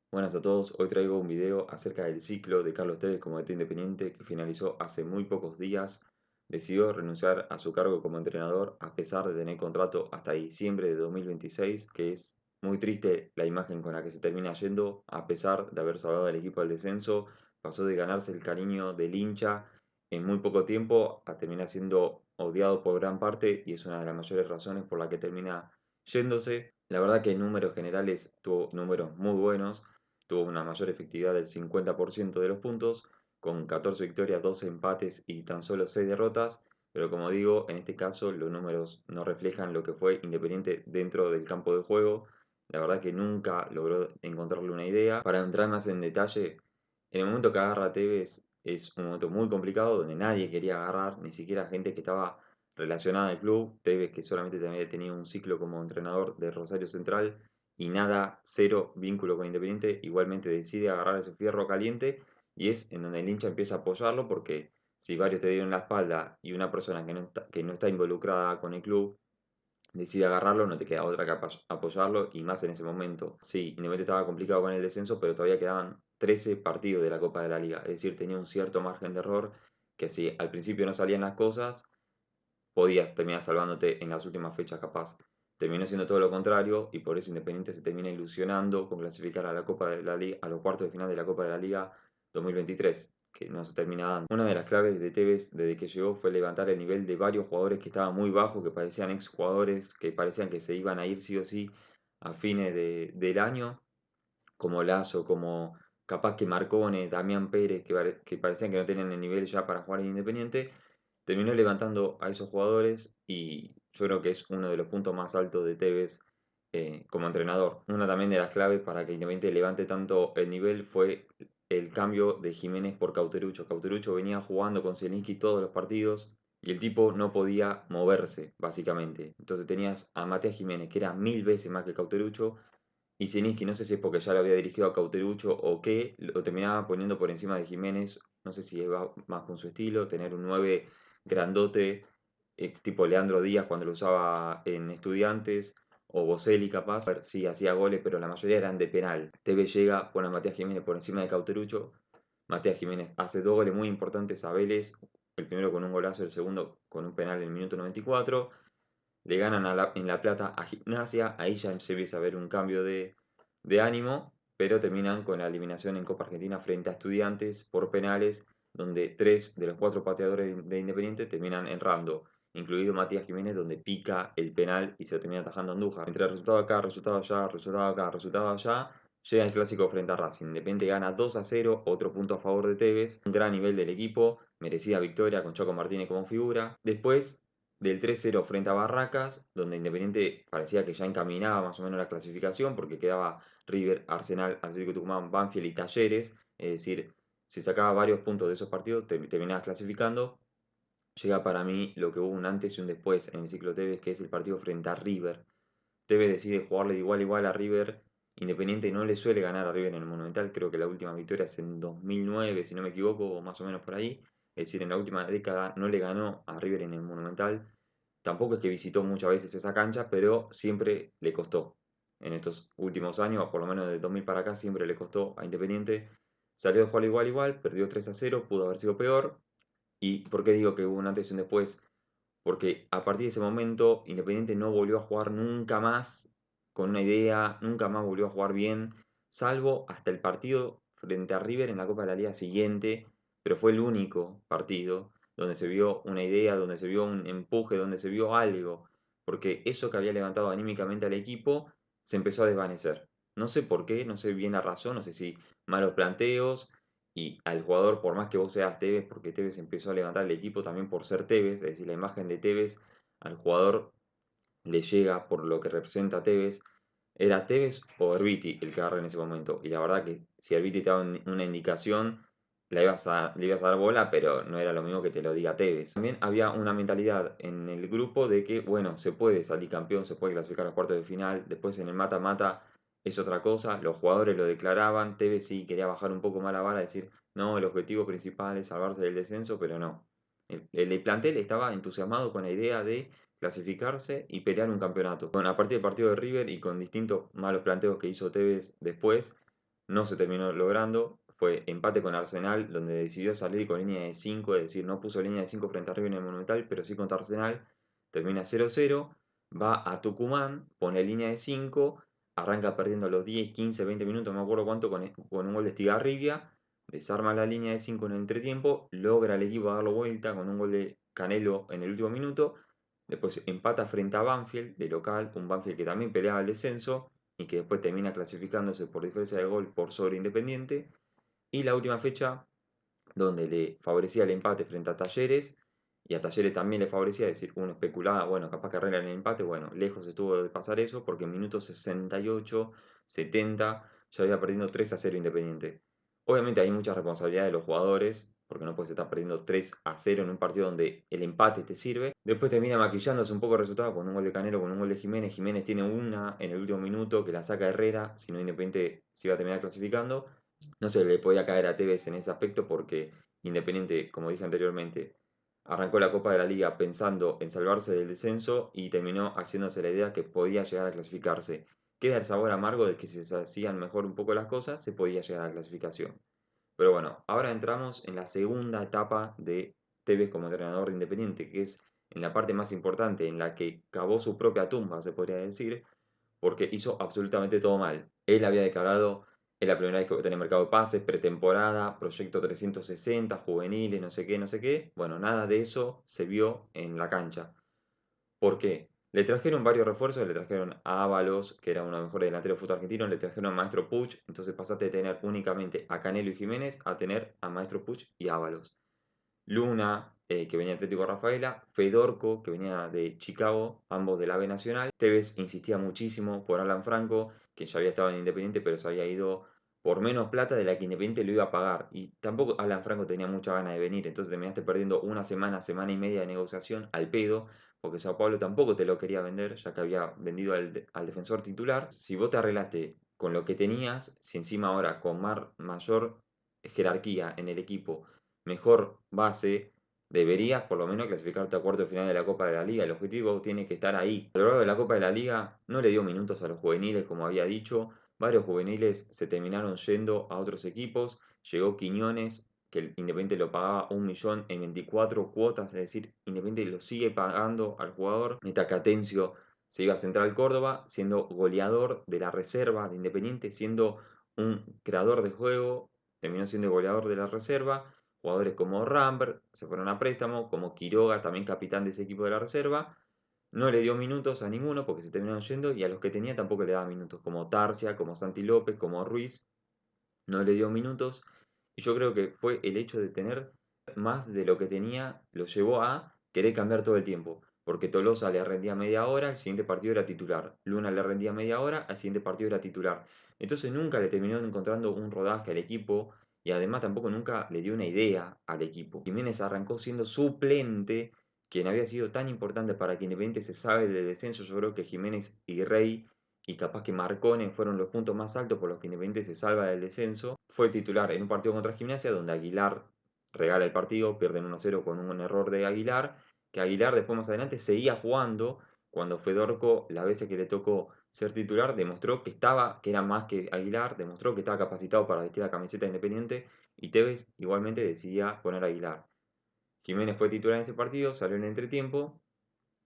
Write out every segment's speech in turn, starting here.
Buenas a todos, hoy traigo un video acerca del ciclo de Carlos Tevez como DT Independiente que finalizó hace muy pocos días. Decidió renunciar a su cargo como entrenador a pesar de tener contrato hasta diciembre de 2026, que es muy triste la imagen con la que se termina yendo, a pesar de haber salvado al equipo del descenso. Pasó de ganarse el cariño del hincha en muy poco tiempo a terminar siendo odiado por gran parte y es una de las mayores razones por la que termina yéndose. La verdad que en números generales tuvo números muy buenos. Tuvo una mayor efectividad del 50% de los puntos, con 14 victorias, 12 empates y tan solo 6 derrotas, pero como digo, en este caso los números no reflejan lo que fue Independiente dentro del campo de juego. La verdad que nunca logró encontrarle una idea. Para entrar más en detalle, en el momento que agarra a Tevez es un momento muy complicado donde nadie quería agarrar, ni siquiera gente que estaba relacionada al club. Tevez, que solamente había tenido un ciclo como entrenador de Rosario Central, y nada, cero vínculo con Independiente, igualmente decide agarrar ese fierro caliente y es en donde el hincha empieza a apoyarlo porque si varios te dieron la espalda y una persona que no está involucrada con el club decide agarrarlo, no te queda otra que apoyarlo y más en ese momento. Sí, Independiente estaba complicado con el descenso, pero todavía quedaban 13 partidos de la Copa de la Liga, es decir, tenía un cierto margen de error que si al principio no salían las cosas, podías terminar salvándote en las últimas fechas capaz. Terminó siendo todo lo contrario y por eso Independiente se termina ilusionando con clasificar a la Copa de la Liga, a los cuartos de final de la Copa de la Liga 2023, que no se termina dando. Una de las claves de Tevez desde que llegó fue levantar el nivel de varios jugadores que estaban muy bajos, que parecían exjugadores, que parecían que se iban a ir sí o sí a fines del año, como Lazo, como capaz que Marcone, Damián Pérez, que parecían que no tenían el nivel ya para jugar en Independiente. Terminó levantando a esos jugadores y yo creo que es uno de los puntos más altos de Tevez como entrenador. Una también de las claves para que Independiente levante tanto el nivel fue el cambio de Jiménez por Cauterucho. Cauterucho venía jugando con Zielinski todos los partidos y el tipo no podía moverse, básicamente. Entonces tenías a Matías Jiménez, que era 1000 veces más que Cauterucho, y Zielinski, no sé si es porque ya lo había dirigido a Cauterucho o qué, lo terminaba poniendo por encima de Jiménez. No sé si va más con su estilo, tener un 9 grandote, tipo Leandro Díaz cuando lo usaba en Estudiantes, o Boselli capaz. A ver, sí, hacía goles, pero la mayoría eran de penal. Tevez llega, pone a Matías Jiménez por encima de Cauterucho. Matías Jiménez hace dos goles muy importantes a Vélez, el primero con un golazo, el segundo con un penal en el minuto 94. Le ganan en La Plata a Gimnasia, ahí ya se empieza a ver un cambio de ánimo, pero terminan con la eliminación en Copa Argentina frente a Estudiantes por penales, donde tres de los cuatro pateadores de Independiente terminan errando, incluido Matías Jiménez, donde pica el penal y se lo termina atajando Andújar. Entre resultado acá, resultado allá, resultado acá, resultado allá, llega el clásico frente a Racing. Independiente gana 2-0, otro punto a favor de Tevez, un gran nivel del equipo, merecida victoria con Chaco Martínez como figura. Después del 3-0 frente a Barracas, donde Independiente parecía que ya encaminaba más o menos la clasificación, porque quedaba River, Arsenal, Atlético Tucumán, Banfield y Talleres, es decir, si sacaba varios puntos de esos partidos, terminabas clasificando. Llega para mí lo que hubo un antes y un después en el ciclo Tevez, que es el partido frente a River. Tevez decide jugarle de igual a igual a River. Independiente no le suele ganar a River en el Monumental, creo que la última victoria es en 2009, si no me equivoco, o más o menos por ahí. Es decir, en la última década no le ganó a River en el Monumental. Tampoco es que visitó muchas veces esa cancha, pero siempre le costó. En estos últimos años, por lo menos de 2000 para acá, siempre le costó a Independiente. Salió de jugar igual a igual, perdió 3-0, pudo haber sido peor. ¿Y por qué digo que hubo un antes y un después? Porque a partir de ese momento Independiente no volvió a jugar nunca más con una idea, nunca más volvió a jugar bien, salvo hasta el partido frente a River en la Copa de la Liga siguiente, pero fue el único partido donde se vio una idea, donde se vio un empuje, donde se vio algo, porque eso que había levantado anímicamente al equipo se empezó a desvanecer. No sé por qué, no sé bien la razón, no sé si malos planteos, y al jugador, por más que vos seas Tevez, porque Tevez empezó a levantar el equipo también por ser Tevez, es decir, la imagen de Tevez al jugador le llega por lo que representa Tevez. Era Tevez o Herbiti el que agarra en ese momento. Y la verdad que si Herbiti te daba una indicación, le ibas a dar bola, pero no era lo mismo que te lo diga Tevez. También había una mentalidad en el grupo de que, bueno, se puede salir campeón, se puede clasificar a los cuartos de final, después en el mata-mata es otra cosa, los jugadores lo declaraban, Tevez sí quería bajar un poco más la vara, decir, no, el objetivo principal es salvarse del descenso, pero no. El plantel estaba entusiasmado con la idea de clasificarse y pelear un campeonato. Bueno, a partir del partido de River y con distintos malos planteos que hizo Tevez después, no se terminó logrando. Fue empate con Arsenal, donde decidió salir con línea de 5, es decir, no puso línea de 5 frente a River en el Monumental, pero sí contra Arsenal. Termina 0-0, va a Tucumán, pone línea de 5, arranca perdiendo a los 10, 15, 20 minutos, no me acuerdo cuánto, con un gol de Estigarribia, desarma la línea de 5 en el entretiempo, logra el equipo darlo vuelta con un gol de Canelo en el último minuto, después empata frente a Banfield, de local, un Banfield que también peleaba el descenso, y que después termina clasificándose por diferencia de gol por sobre Independiente. Y la última fecha, donde le favorecía el empate frente a Talleres, y a Talleres también le favorecía, es decir, uno especulaba, bueno, capaz que arreglan el empate, bueno, lejos estuvo de pasar eso, porque en minutos 68, 70, ya había perdiendo 3-0 Independiente. Obviamente hay mucha responsabilidad de los jugadores, porque no puedes estar perdiendo 3-0 en un partido donde el empate te sirve. Después termina maquillándose un poco el resultado con un gol de Canelo, con un gol de Jiménez. Jiménez tiene una en el último minuto que la saca Herrera, si no Independiente se iba a terminar clasificando. No se le podía caer a Tevez en ese aspecto porque Independiente, como dije anteriormente, arrancó la Copa de la Liga pensando en salvarse del descenso y terminó haciéndose la idea que podía llegar a clasificarse. Queda el sabor amargo de que si se hacían mejor un poco las cosas, se podía llegar a la clasificación. Pero bueno, ahora entramos en la segunda etapa de Tevez como entrenador de Independiente, que es en la parte más importante, en la que cavó su propia tumba, se podría decir, porque hizo absolutamente todo mal. Él había declarado, es la primera vez que voy a tener mercado de pases, pretemporada, proyecto 360, juveniles, no sé qué, no sé qué. Bueno, nada de eso se vio en la cancha. ¿Por qué? Le trajeron varios refuerzos, le trajeron a Ábalos, que era uno de los mejores delanteros del fútbol argentino, le trajeron a Maestro Puch, entonces pasaste de tener únicamente a Canelo y Jiménez a tener a Maestro Puch y Ábalos. Luna, que venía de Atlético Rafaela, Fedorco, que venía de Chicago, ambos del AVE Nacional. Tevez insistía muchísimo por Alan Franco, que ya había estado en Independiente, pero se había ido por menos plata de la que Independiente lo iba a pagar. Y tampoco Alan Franco tenía mucha ganas de venir, entonces terminaste perdiendo una semana, semana y media de negociación al pedo, porque Sao Paulo tampoco te lo quería vender, ya que había vendido al defensor titular. Si vos te arreglaste con lo que tenías, si encima ahora con mayor jerarquía en el equipo, mejor base, deberías por lo menos clasificarte a cuarto de final de la Copa de la Liga. El objetivo tiene que estar ahí. A lo largo de la Copa de la Liga no le dio minutos a los juveniles, como había dicho. Varios juveniles se terminaron yendo a otros equipos. Llegó Quiñones, que el Independiente lo pagaba 1 millón en 24 cuotas, es decir, Independiente lo sigue pagando al jugador. Metacatencio se iba a Central Córdoba, siendo goleador de la reserva de Independiente, siendo un creador de juego, terminó siendo goleador de la reserva. Jugadores como Rambert se fueron a préstamo, como Quiroga, también capitán de ese equipo de la reserva. No le dio minutos a ninguno porque se terminaron yendo y a los que tenía tampoco le daba minutos, como Tarcia, como Santi López, como Ruiz. No le dio minutos y yo creo que fue el hecho de tener más de lo que tenía, lo llevó a querer cambiar todo el tiempo. Porque Tolosa le rendía media hora, al siguiente partido era titular. Luna le rendía media hora, al siguiente partido era titular. Entonces nunca le terminó encontrando un rodaje al equipo y además tampoco nunca le dio una idea al equipo. Jiménez arrancó siendo suplente, quien había sido tan importante para que Independiente se sabe del descenso. Yo creo que Jiménez y Rey y capaz que Marcone fueron los puntos más altos por los que Independiente se salva del descenso. Fue titular en un partido contra Gimnasia donde Aguilar regala el partido, pierden 1-0 con un error de Aguilar, que Aguilar después más adelante seguía jugando cuando Fedorco, la vez que le tocó ser titular, demostró que estaba, que era más que Aguilar, demostró que estaba capacitado para vestir la camiseta Independiente y Tevez igualmente decidía poner a Aguilar. Jiménez fue titular en ese partido, salió en el entretiempo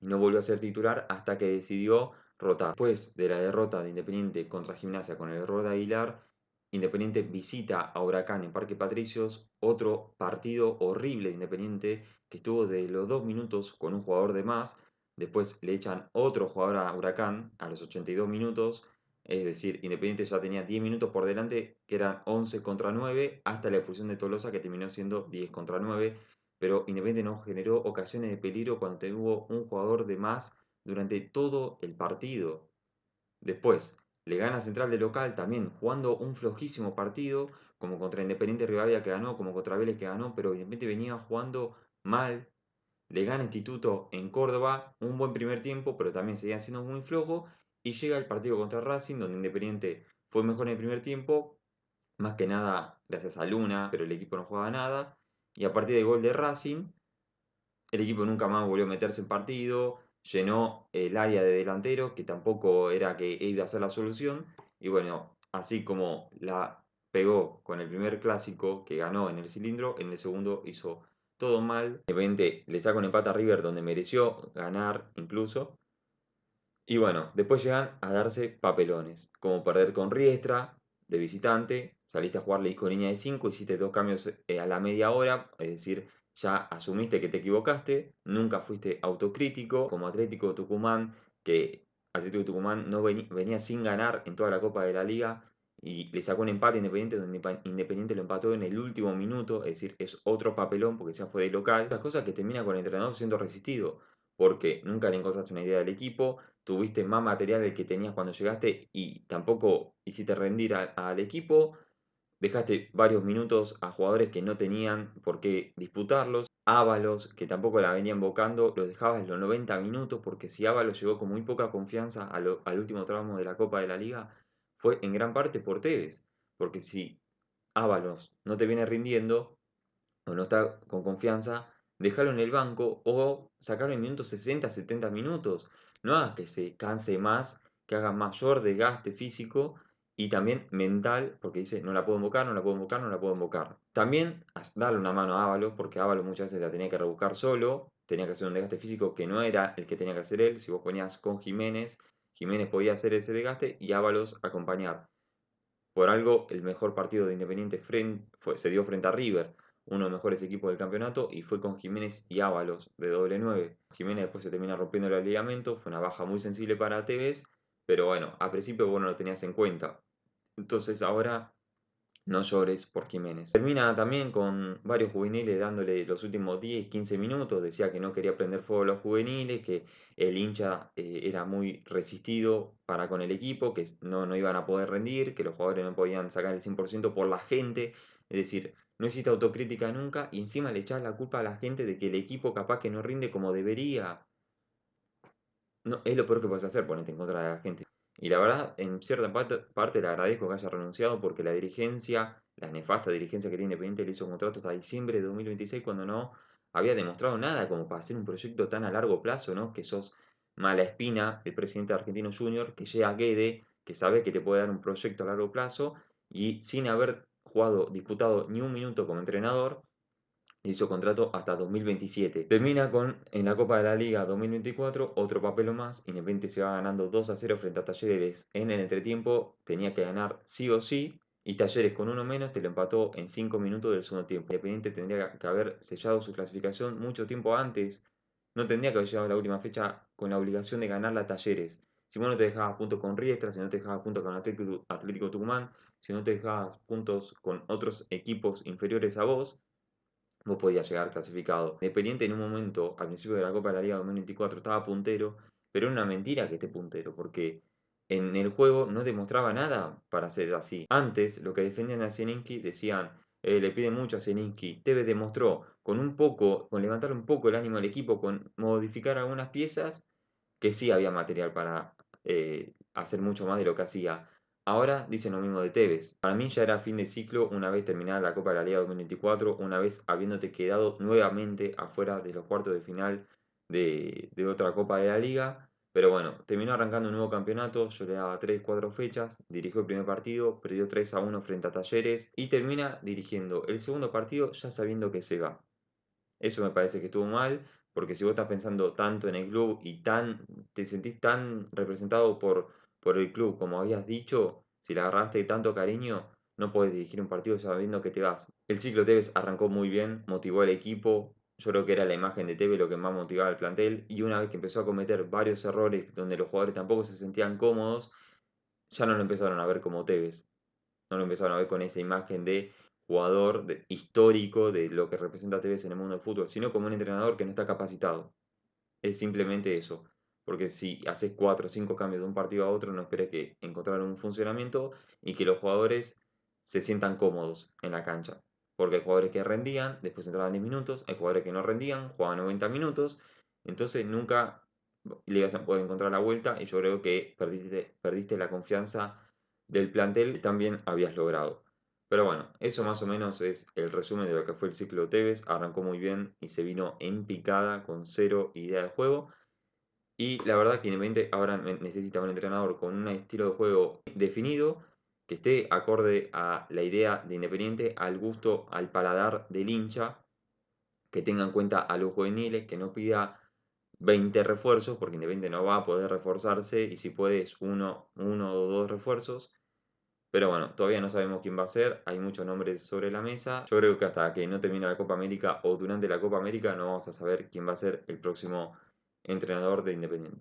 y no volvió a ser titular hasta que decidió rotar. Después de la derrota de Independiente contra Gimnasia con el error de Aguilar, Independiente visita a Huracán en Parque Patricios, otro partido horrible de Independiente que estuvo de los 2 minutos con un jugador de más, después le echan otro jugador a Huracán a los 82 minutos, es decir, Independiente ya tenía 10 minutos por delante, que eran 11 contra 9, hasta la expulsión de Tolosa que terminó siendo 10 contra 9, pero Independiente no generó ocasiones de peligro cuando tuvo un jugador de más durante todo el partido. Después, le gana Central de local también jugando un flojísimo partido, como contra Independiente Rivadavia que ganó, como contra Vélez que ganó, pero Independiente venía jugando mal. Le gana Instituto en Córdoba, un buen primer tiempo, pero también seguían siendo muy flojos. Y llega el partido contra Racing, donde Independiente fue mejor en el primer tiempo, más que nada gracias a Luna, pero el equipo no jugaba nada. Y a partir del gol de Racing, el equipo nunca más volvió a meterse en partido, llenó el área de delantero, que tampoco era que iba a ser la solución. Y bueno, así como la pegó con el primer clásico que ganó en el cilindro, en el segundo hizo todo mal. Independiente le saca un empate a River donde mereció ganar incluso. Y bueno, después llegan a darse papelones, como perder con Riestra de visitante, saliste a jugarle con línea de 5, hiciste dos cambios a la media hora, es decir, ya asumiste que te equivocaste, nunca fuiste autocrítico, como Atlético Tucumán, que Atlético Tucumán no venía sin ganar en toda la Copa de la Liga y le sacó un empate a Independiente donde Independiente lo empató en el último minuto, es decir, es otro papelón porque ya fue de local. Las cosas que termina con el entrenador siendo resistido, porque nunca le encontraste una idea del equipo, tuviste más material del que tenías cuando llegaste y tampoco hiciste rendir al equipo, dejaste varios minutos a jugadores que no tenían por qué disputarlos, Ábalos, que tampoco la venía invocando, los dejabas en los 90 minutos, porque si Ábalos llegó con muy poca confianza al último tramo de la Copa de la Liga, fue en gran parte por Tevez, porque si Ábalos no te viene rindiendo, o no está con confianza, déjalo en el banco o sacarlo en minutos 60, 70 minutos. No hagas que se canse más, que haga mayor desgaste físico y también mental, porque dice, no la puedo invocar, no la puedo invocar, no la puedo invocar. También darle una mano a Ábalos, porque Ábalos muchas veces la tenía que rebuscar solo, tenía que hacer un desgaste físico que no era el que tenía que hacer él. Si vos ponías con Jiménez, Jiménez podía hacer ese desgaste y Ábalos acompañar. Por algo, el mejor partido de Independiente se dio frente a River, uno de los mejores equipos del campeonato, y fue con Jiménez y Ábalos de doble 9. Jiménez después se termina rompiendo el ligamento, fue una baja muy sensible para Tevez, pero bueno, a principio vos no lo tenías en cuenta. Entonces ahora no llores por Jiménez. Termina también con varios juveniles dándole los últimos 10, 15 minutos. Decía que no quería prender fuego a los juveniles, que el hincha era muy resistido para con el equipo, que no iban a poder rendir, que los jugadores no podían sacar el 100% por la gente. Es decir, no hiciste autocrítica nunca y encima le echás la culpa a la gente de que el equipo capaz que no rinde como debería. No, es lo peor que puedes hacer, ponerte en contra de la gente. Y la verdad, en cierta parte le agradezco que haya renunciado porque la dirigencia, la nefasta dirigencia que tiene Independiente, le hizo contrato hasta diciembre de 2026 cuando no había demostrado nada como para hacer un proyecto tan a largo plazo, ¿no? Que sos mala espina, el presidente de Argentino Junior, que llega a Guede, que sabe que te puede dar un proyecto a largo plazo y sin haber disputado ni un minuto como entrenador, hizo contrato hasta 2027. Termina con, en la Copa de la Liga 2024, otro papel más. Independiente se va ganando 2-0 frente a Talleres. En el entretiempo tenía que ganar sí o sí. Y Talleres con uno menos te lo empató en 5 minutos del segundo tiempo. Independiente tendría que haber sellado su clasificación mucho tiempo antes. No tendría que haber llegado a la última fecha con la obligación de ganar a Talleres. Si vos no te dejabas puntos con Riestra, si no te dejabas puntos con Atlético Tucumán, si no te dejabas puntos con otros equipos inferiores a vos podías llegar clasificado. Independiente en un momento, al principio de la Copa de la Liga 2024, estaba puntero, pero era una mentira que esté puntero, porque en el juego no demostraba nada para ser así. Antes, lo que defendían a Zielinski decían, le piden mucho a Zielinski. Tevez demostró con un poco, con levantar un poco el ánimo del equipo, con modificar algunas piezas, que sí había material para hacer mucho más de lo que hacía. Ahora dicen lo mismo de Tevez. Para mí ya era fin de ciclo una vez terminada la Copa de la Liga 2024, una vez habiéndote quedado nuevamente afuera de los cuartos de final de otra Copa de la Liga. Pero bueno, terminó arrancando un nuevo campeonato, yo le daba 3, 4 fechas, dirigió el primer partido, perdió 3-1 frente a Talleres y termina dirigiendo el segundo partido ya sabiendo que se va. Eso me parece que estuvo mal, porque si vos estás pensando tanto en el club y te sentís tan representado por el club como habías dicho, si le agarraste tanto cariño, no podés dirigir un partido sabiendo que te vas. El ciclo Tevez arrancó muy bien, motivó al equipo, yo creo que era la imagen de Tevez lo que más motivaba al plantel, y una vez que empezó a cometer varios errores donde los jugadores tampoco se sentían cómodos, ya no lo empezaron a ver como Tevez, no lo empezaron a ver con esa imagen de jugador histórico de lo que representa Tevez en el mundo del fútbol, sino como un entrenador que no está capacitado. Es simplemente eso. Porque si haces 4 o 5 cambios de un partido a otro, no esperes que encontrar un funcionamiento y que los jugadores se sientan cómodos en la cancha. Porque hay jugadores que rendían, después entraban 10 minutos, hay jugadores que no rendían, jugaban 90 minutos, entonces nunca le ibas a poder encontrar la vuelta y yo creo que perdiste la confianza del plantel que también habías logrado. Pero bueno, eso más o menos es el resumen de lo que fue el ciclo Tevez. Arrancó muy bien y se vino en picada con cero idea de juego. Y la verdad que Independiente ahora necesita un entrenador con un estilo de juego definido que esté acorde a la idea de Independiente, al gusto, al paladar del hincha, que tenga en cuenta a los juveniles, que no pida 20 refuerzos, porque Independiente no va a poder reforzarse y si puede es uno o dos refuerzos. Pero bueno, todavía no sabemos quién va a ser, hay muchos nombres sobre la mesa. Yo creo que hasta que no termine la Copa América o durante la Copa América no vamos a saber quién va a ser el próximo entrenador de Independiente.